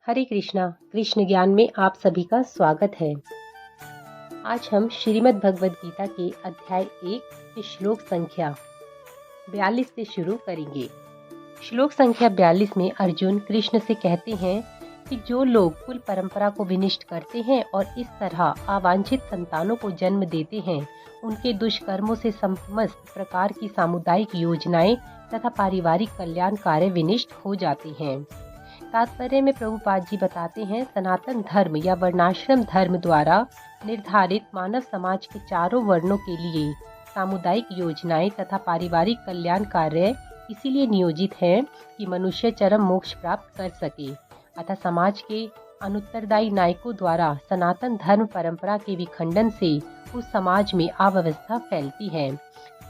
हरे कृष्णा। कृष्ण ज्ञान में आप सभी का स्वागत है। आज हम श्रीमद् भगवद गीता के अध्याय 1 के श्लोक संख्या 42 से शुरू करेंगे। श्लोक संख्या 42 में अर्जुन कृष्ण से कहते हैं कि जो लोग कुल परंपरा को विनिष्ट करते हैं और इस तरह अवांछित संतानों को जन्म देते हैं, उनके दुष्कर्मों से समस्त प्रकार की सामुदायिक योजनाएं तथा पारिवारिक कल्याण कार्य विनिष्ट हो जाते हैं। तात्पर्य में प्रभुपाद जी बताते हैं, सनातन धर्म या वर्णाश्रम धर्म द्वारा निर्धारित मानव समाज के चारों वर्णों के लिए सामुदायिक योजनाएं तथा पारिवारिक कल्याण कार्य इसीलिए नियोजित हैं कि मनुष्य चरम मोक्ष प्राप्त कर सके। अतः समाज के अनुत्तरदायी नायकों द्वारा सनातन धर्म परंपरा के विखंडन से उस समाज में अव्यवस्था फैलती है।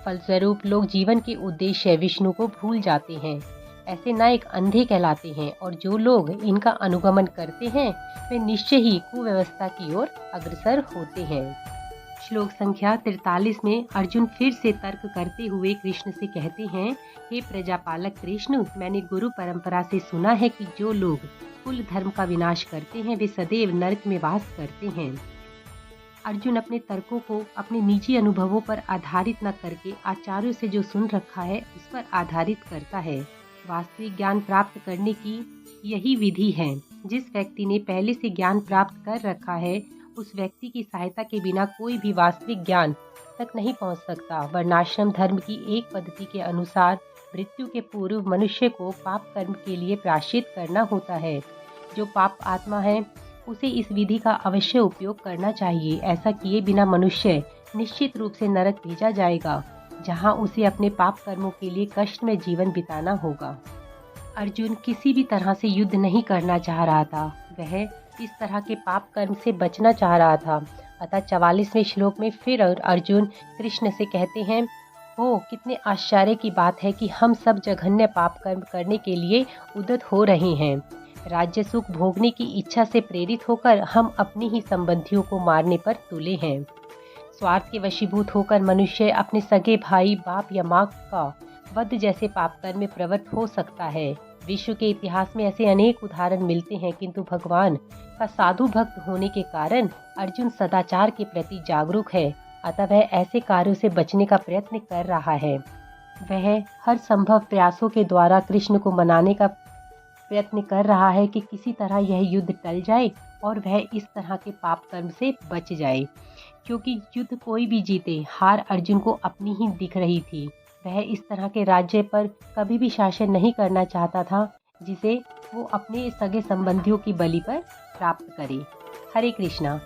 फलस्वरूप लोग जीवन के उद्देश्य विष्णु को भूल जाते हैं। ऐसे नायक अंधे कहलाते हैं और जो लोग इनका अनुगमन करते हैं वे निश्चय ही कुव्यवस्था की ओर अग्रसर होते हैं। श्लोक संख्या 43 में अर्जुन फिर से तर्क करते हुए कृष्ण से कहते हैं, हे प्रजापालक कृष्ण, मैंने गुरु परंपरा से सुना है कि जो लोग कुल धर्म का विनाश करते हैं वे सदैव नरक में वास करते हैं। अर्जुन अपने तर्कों को अपने निजी अनुभवों पर आधारित न करके आचार्यों से जो सुन रखा है उस पर आधारित करता है। वास्तविक ज्ञान प्राप्त करने की यही विधि है। जिस व्यक्ति ने पहले से ज्ञान प्राप्त कर रखा है उस व्यक्ति की सहायता के बिना कोई भी वास्तविक ज्ञान तक नहीं पहुंच सकता। वर्णाश्रम धर्म की एक पद्धति के अनुसार मृत्यु के पूर्व मनुष्य को पाप कर्म के लिए प्रायश्चित करना होता है। जो पाप आत्मा है उसे इस विधि का अवश्य उपयोग करना चाहिए। ऐसा किए बिना मनुष्य निश्चित रूप से नरक भेजा जाएगा, जहां उसे अपने पाप कर्मों के लिए कष्ट में जीवन बिताना होगा। अर्जुन किसी भी तरह से युद्ध नहीं करना चाह रहा था, वह इस तरह के पाप कर्म से बचना चाह रहा था। अतः 44वें श्लोक में फिर अर्जुन कृष्ण से कहते हैं, ओ कितने आश्चर्य की बात है कि हम सब जघन्य पाप कर्म करने के लिए उद्यत हो रहे हैं। राज्य सुख भोगने की इच्छा से प्रेरित होकर हम अपने ही संबंधियों को मारने पर तुले हैं। स्वार्थ के वशीभूत होकर मनुष्य अपने सगे भाई, बाप या माँ का वध जैसे पाप कर्म में प्रवृत्त हो सकता है। विश्व के इतिहास में ऐसे अनेक उदाहरण मिलते हैं, किंतु भगवान का साधु भक्त होने के कारण अर्जुन सदाचार के प्रति जागरूक है। अतः वह ऐसे कार्यों से बचने का प्रयत्न कर रहा है। वह हर संभव प्रयासों के द्वारा कृष्ण को मनाने का प्रयत्न कर रहा है कि किसी तरह यह युद्ध टल जाए और वह इस तरह के पाप कर्म से बच जाए। क्योंकि युद्ध कोई भी जीते, हार अर्जुन को अपनी ही दिख रही थी। वह इस तरह के राज्य पर कभी भी शासन नहीं करना चाहता था जिसे वो अपने सगे संबंधियों की बलि पर प्राप्त करे। हरे कृष्णा।